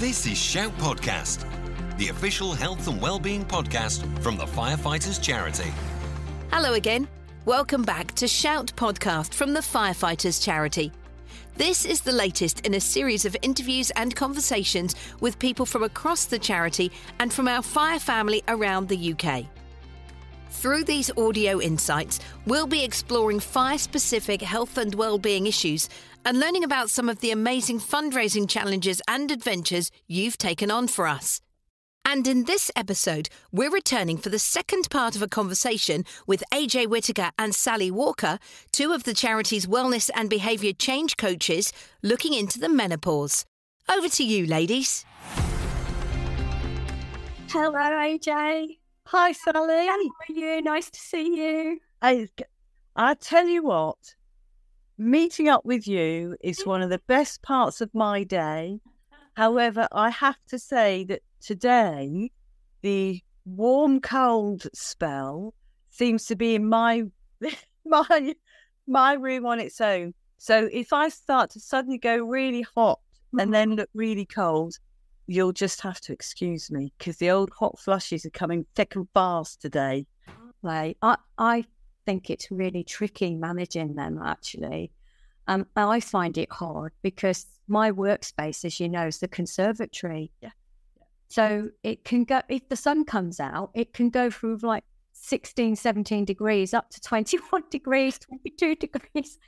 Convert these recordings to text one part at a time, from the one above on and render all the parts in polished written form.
This is Shout Podcast, the official health and wellbeing podcast from the Firefighters Charity. Hello again. Welcome back to Shout Podcast from the Firefighters Charity. This is the latest in a series of interviews and conversations with people from across the charity and from our fire family around the UK. Through these audio insights, we'll be exploring fire-specific health and wellbeing issues and learning about some of the amazing fundraising challenges and adventures you've taken on for us. And in this episode, we're returning for the second part of a conversation with Whitaker and Sally Walker, two of the charity's wellness and behaviour change coaches, looking into the menopause. Over to you, ladies. Hello, AJ. Hi, Sally. How are you? Nice to see you. I tell you what, meeting up with you is one of the best parts of my day. However, I have to say that today, the warm-cold spell seems to be in my room on its own. So if I start to suddenly go really hot and then look really cold, you'll just have to excuse me because the old hot flushes are coming thick and fast today. Right. I think it's really tricky managing them, actually. I find it hard because my workspace, as you know, is the conservatory. Yeah. So it can go, if the sun comes out, it can go through like 16, 17 degrees up to 21 degrees, 22 degrees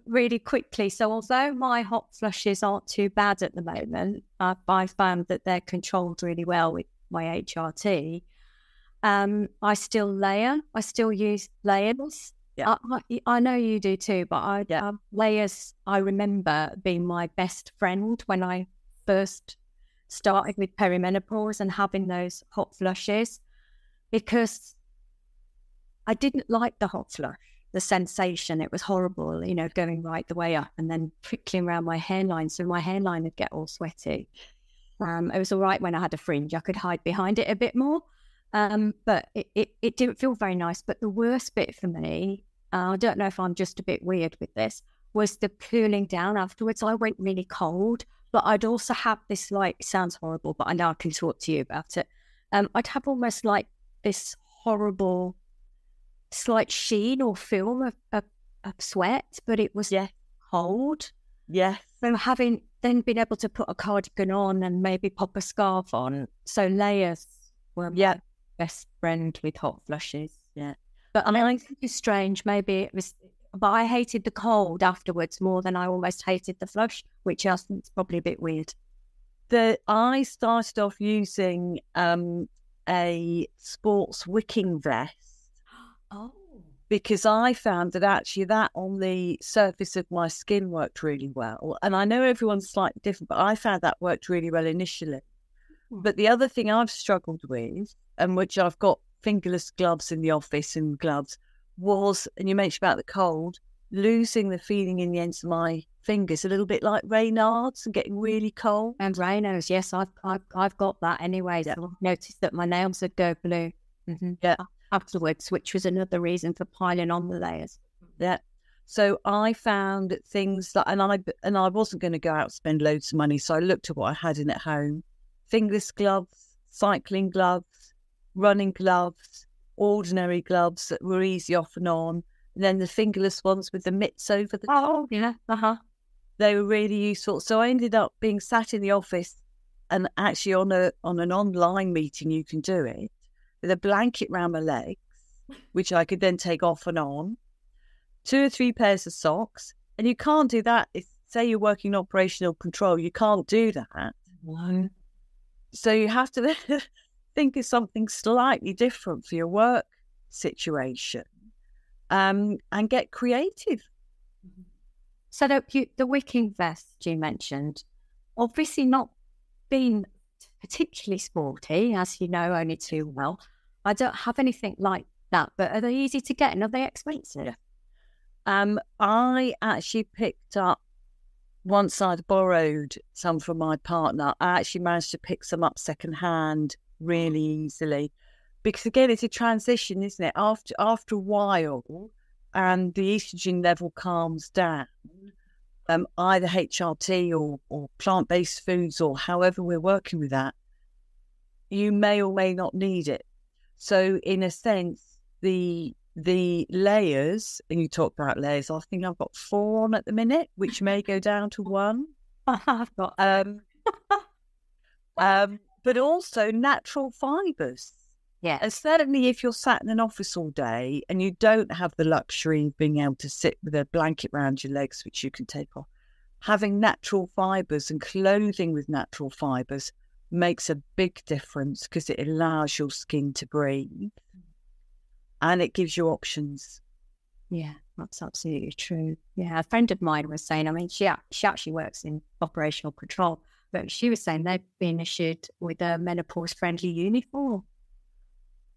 really quickly. So although my hot flushes aren't too bad at the moment, I found that they're controlled really well with my HRT. I still layer. I still use layers. Yeah. I know you do too, but layers, I remember being my best friend when I first started with peri-menopause and having those hot flushes, because I didn't like the hot flush, the sensation. It was horrible, going right the way up and then prickling around my hairline. So my hairline would get all sweaty. It was all right when I had a fringe. I could hide behind it a bit more. But it didn't feel very nice. But the worst bit for me, I don't know if I'm just a bit weird with this, was the cooling down afterwards. I went really cold, but I'd also have this, it sounds horrible, but I know I can talk to you about it. I'd have almost like this horrible slight sheen or film of sweat, but it was cold. Yeah. So having then been able to put a cardigan on and maybe pop a scarf on. So layers were my best friend with hot flushes. Yeah. But I think it's strange. Maybe it was, but I hated the cold afterwards more than I almost hated the flush, which I think is probably a bit weird. I started off using a sports wicking vest. Oh. Because I found that actually that on the surface of my skin worked really well. And I know everyone's slightly different, but I found that worked really well initially. But the other thing I've struggled with, and which I've got fingerless gloves in the office and gloves, was, and you mentioned about the cold, losing the feeling in the ends of my fingers, a little bit like Raynaud's and getting really cold. And Raynaud's, yes, I've got that anyway. So I've noticed that my nails would go blue. Mm-hmm. Yeah. Afterwards, which was another reason for piling on the layers. Yeah. So I found things that, and I wasn't going to go out and spend loads of money, so I looked at what I had in at home: fingerless gloves, cycling gloves, running gloves, ordinary gloves that were easy off and on, and then the fingerless ones with the mitts over the top. Oh, yeah. They were really useful. So I ended up being sat in the office, and actually on an online meeting you can do it, with a blanket round my legs, which I could then take off and on, 2 or 3 pairs of socks. And you can't do that if, say, you're working in operational control. You can't do that. No. So you have to think of something slightly different for your work situation, and get creative. So the wicking vest you mentioned, obviously not being particularly sporty, as you know only too well. I don't have anything like that, but are they easy to get and are they expensive? I actually picked up, once I'd borrowed some from my partner, I actually managed to pick some up secondhand really easily. Because again, it's a transition, isn't it? After a while, and the estrogen level calms down, either HRT or plant-based foods, or however we're working with that, you may or may not need it. So in a sense, the layers, and you talk about layers, I think I've got 4 on at the minute, which may go down to 1. I've got but also natural fibres. yeah. And certainly if you're sat in an office all day and you don't have the luxury of being able to sit with a blanket around your legs, which you can take off, having natural fibres and clothing with natural fibres makes a big difference, because it allows your skin to breathe and it gives you options. Yeah, that's absolutely true. Yeah, a friend of mine was saying, I mean, she actually works in operational control, but she was saying they've been issued with a menopause-friendly uniform.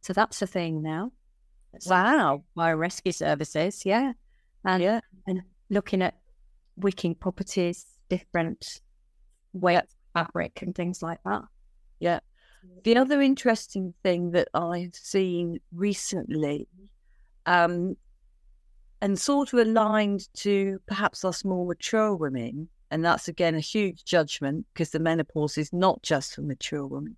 So that's a thing now. Wow. By rescue services, yeah. And looking at wicking properties, different weight fabric and things like that. Yeah. The other interesting thing that I've seen recently, and sort of aligned to perhaps us more mature women, and that's again a huge judgment because the menopause is not just for mature women,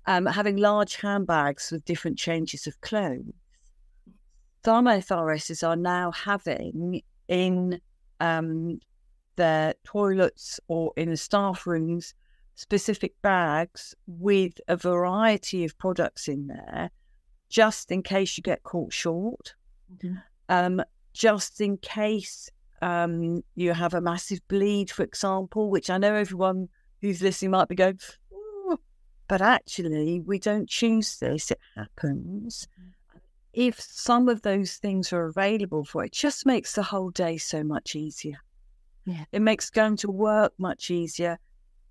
having large handbags with different changes of clothes. Some FRSs are now having in their toilets or in the staff rooms specific bags with a variety of products in there, just in case you get caught short, just in case you have a massive bleed, for example, which I know everyone who's listening might be going, "Ooh," but actually we don't choose this, it happens. If some of those things are available for it, it just makes the whole day so much easier. Yeah. It makes going to work much easier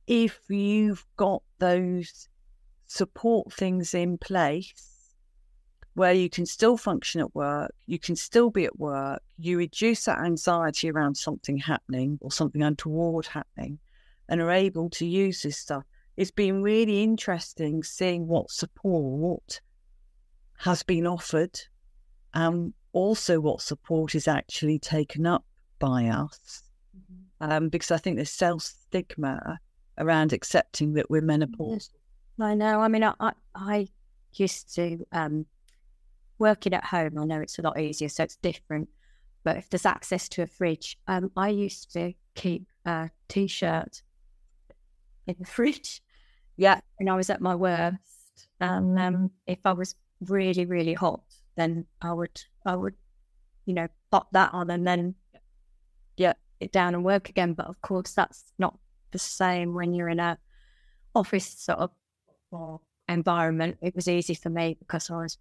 if you've got those support things in place where you can still function at work, you can still be at work, you reduce that anxiety around something happening or something untoward happening, and are able to use this stuff. It's been really interesting seeing what support has been offered, also what support is actually taken up by us, because I think there's self-stigma around accepting that we're menopausal. I know. I mean, I used to, working at home, I know it's a lot easier, so it's different. But if there's access to a fridge, I used to keep a T-shirt in the fridge. Yeah. When I was at my worst. And if I was really, really hot, then I would, pop that on and then it down and work again. But of course, that's not the same when you're in a office sort of environment. It was easy for me because I was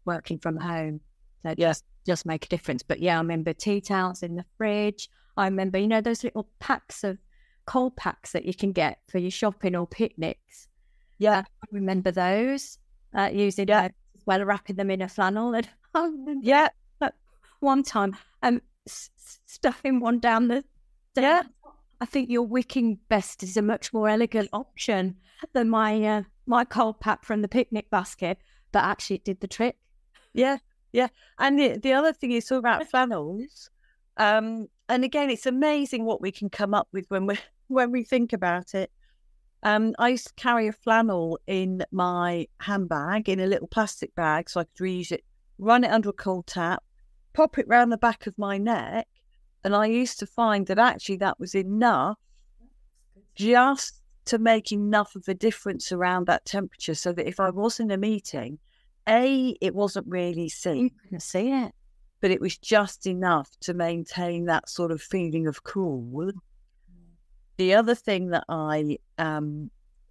working from home. So just make a difference. But yeah, I remember tea towels in the fridge. I remember, those little packs of cold packs that you can get for your shopping or picnics. Yeah. I remember those, using as well, wrapping them in a flannel. And I remember one time, stuffing one down the I think your wicking vest is a much more elegant option than my cold pack from the picnic basket, but actually it did the trick. Yeah. And the other thing is all about flannels. And again, it's amazing what we can come up with when we think about it. I used to carry a flannel in my handbag in a little plastic bag so I could reuse it, run it under a cold tap, pop it round the back of my neck. And I used to find that actually that was enough just to make enough of a difference around that temperature so that if I was in a meeting, it wasn't really seen. You couldn't see it. But it was just enough to maintain that sort of feeling of cool. The other thing that I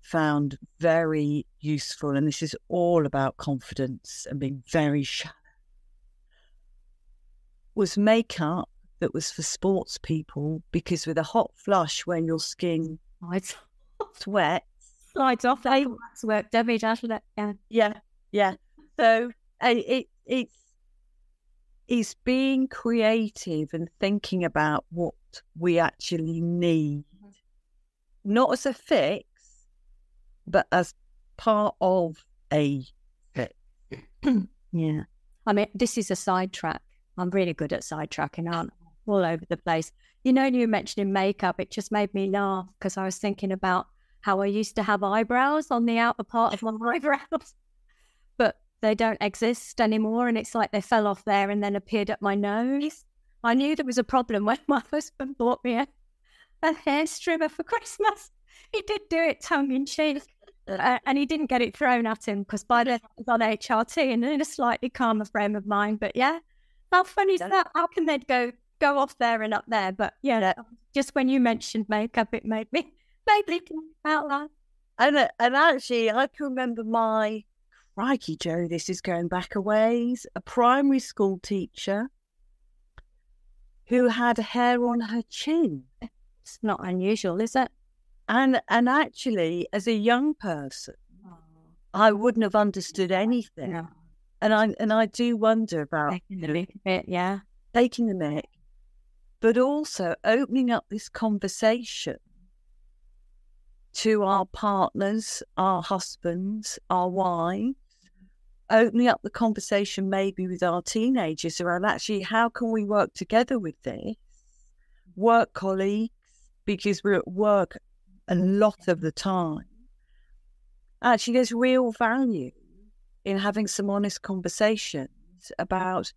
found very useful, and this is all about confidence and being very shallow, was makeup that was for sports people, because with a hot flush when your skin sweats, slides off like wax work, Debbie, doesn't it? Yeah. So it's being creative and thinking about what we actually need, not as a fix, but as part of a fix. Yeah. I mean, this is a sidetrack. I'm really good at sidetracking, aren't I? All over the place. You know, you mentioning makeup, it just made me laugh because I was thinking about how I used to have eyebrows on the outer part of my eyebrows, but they don't exist anymore. And it's like they fell off there and then appeared at my nose. I knew there was a problem when my husband bought me a hair trimmer for Christmas. He did do it tongue in cheek, and he didn't get it thrown at him because by then I was on HRT and in a slightly calmer frame of mind. But yeah, how funny is that? How can they go off there and up there? But yeah, just when you mentioned makeup, it made me think about that. And actually, I can remember crikey, Joe, this is going back a ways, a primary school teacher who had hair on her chin. It's not unusual, is it? And actually, as a young person, I wouldn't have understood anything. No. And I do wonder about Taking the mick a bit, yeah. Taking the mick, but also opening up this conversation to our partners, our husbands, our wives, opening up the conversation maybe with our teenagers around actually how can we work together with this, work colleagues, because we're at work a lot of the time. Actually, there's real value in having some honest conversations about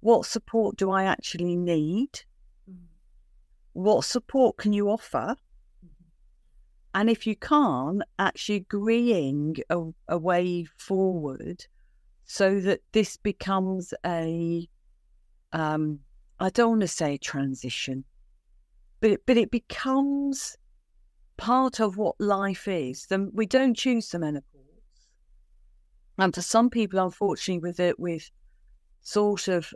what support do I actually need, what support can you offer, and if you can't, actually agreeing a way forward so that this becomes I don't want to say transition, but it becomes part of what life is. We don't choose the menopause. And for some people, unfortunately, with sort of,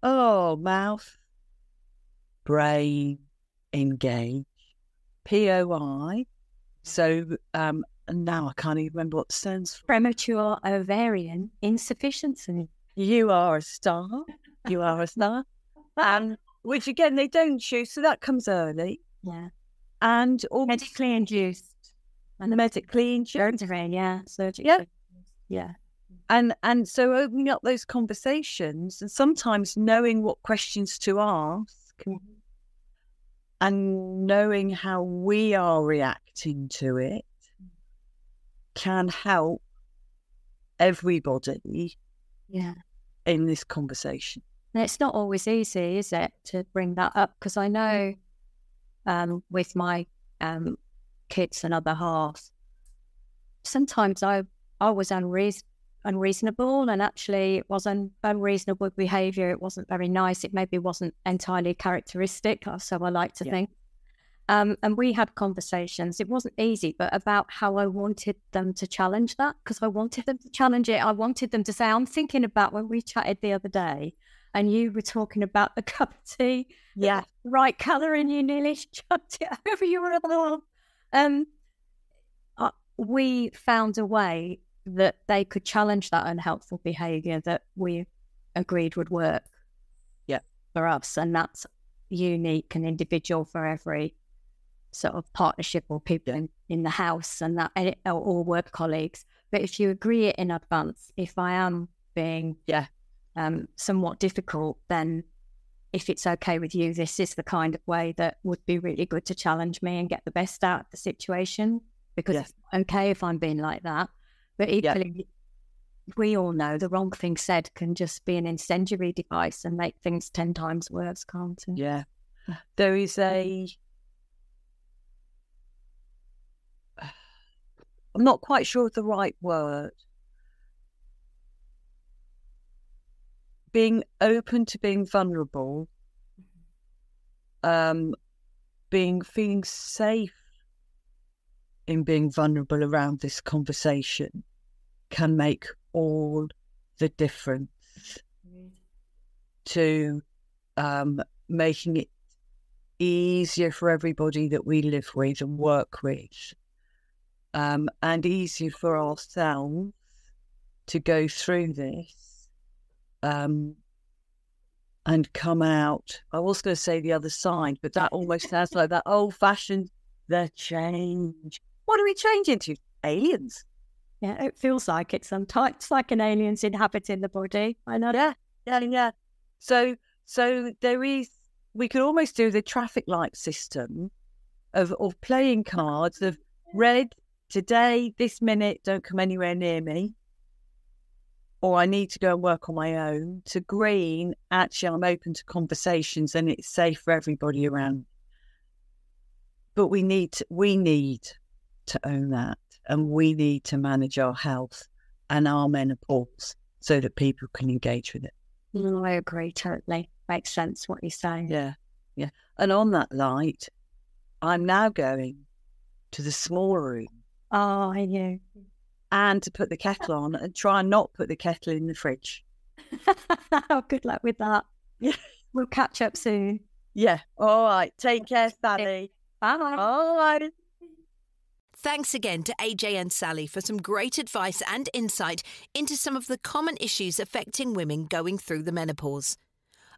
mouth, brain, engage, POI. So, and now I can't even remember what it stands for. Premature ovarian insufficiency. You are a star. You are a star. Which again, they don't choose. So that comes early. Yeah. And medically induced. And medically induced. Yeah. Surgically. Yeah. Yeah. And so opening up those conversations and sometimes knowing what questions to ask and knowing how we are reacting to it can help everybody in this conversation. And it's not always easy, is it, to bring that up? Because I know with my kids and other half, sometimes I was unreasonable, and actually it wasn't unreasonable behaviour. It wasn't very nice. It maybe wasn't entirely characteristic, so I like to think. And we had conversations. It wasn't easy, but about how I wanted them to challenge that, because I wanted them to challenge it. I wanted them to say, I'm thinking about when we chatted the other day and you were talking about the cup of tea, right colour, and you nearly chucked it over your other arm. We found a way that they could challenge that unhelpful behaviour that we agreed would work for us. And that's unique and individual for every sort of partnership or people in the house and that, or work colleagues. But if you agree it in advance, if I am being somewhat difficult, then if it's okay with you, this is the kind of way that would be really good to challenge me and get the best out of the situation, because it's okay if I'm being like that. But equally, we all know the wrong thing said can just be an incendiary device and make things 10 times worse, can't it? Yeah. There is I'm not quite sure of the right word. Being open to being vulnerable, feeling safe in being vulnerable around this conversation can make all the difference to making it easier for everybody that we live with and work with, and easier for ourselves to go through this and come out. I was going to say the other side, but that almost sounds like that old-fashioned, the change. What are we changing to? Aliens? Yeah, it feels like it sometimes. It's like an alien's inhabiting the body. I know. Yeah. So there is we could almost do the traffic light system of playing cards of red, today, this minute, don't come anywhere near me, or I need to go and work on my own, to green, actually I'm open to conversations and it's safe for everybody around. But we need to own that, and we need to manage our health and our menopause so that people can engage with it. I agree totally. Makes sense what you're saying. Yeah. And on that light, I'm now going to the small room. Oh, I knew. And to put the kettle on and try and not put the kettle in the fridge. Oh, good luck with that. Yeah. We'll catch up soon. Yeah. All right. Take care, Sally. Bye. All right. Thanks again to AJ and Sally for some great advice and insight into some of the common issues affecting women going through the menopause.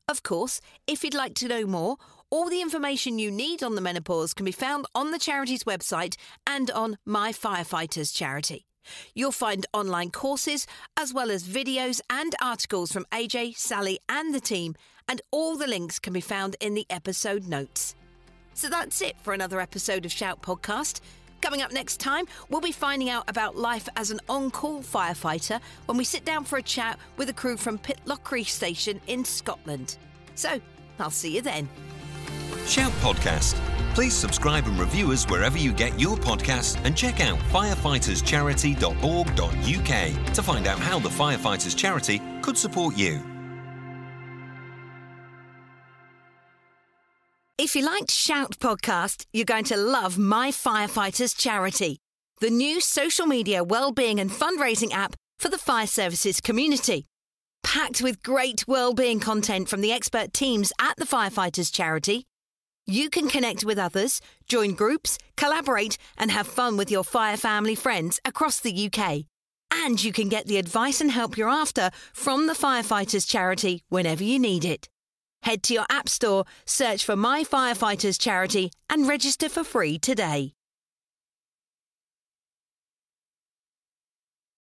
Of course, if you'd like to know more, all the information you need on the menopause can be found on the charity's website and on My Firefighters charity. You'll find online courses as well as videos and articles from AJ, Sally and the team, and all the links can be found in the episode notes. So that's it for another episode of Shout Podcast. Coming up next time, we'll be finding out about life as an on-call firefighter when we sit down for a chat with a crew from Pitlochry Station in Scotland. So, I'll see you then. Shout Podcast. Please subscribe and review us wherever you get your podcasts, and check out firefighterscharity.org.uk to find out how the Firefighters Charity could support you. If you liked Shout Podcast, you're going to love My Firefighters Charity, the new social media wellbeing and fundraising app for the fire services community. Packed with great wellbeing content from the expert teams at the Firefighters Charity, you can connect with others, join groups, collaborate and have fun with your fire family friends across the UK. And you can get the advice and help you're after from the Firefighters Charity whenever you need it. Head to your app store, search for My Firefighters Charity and register for free today.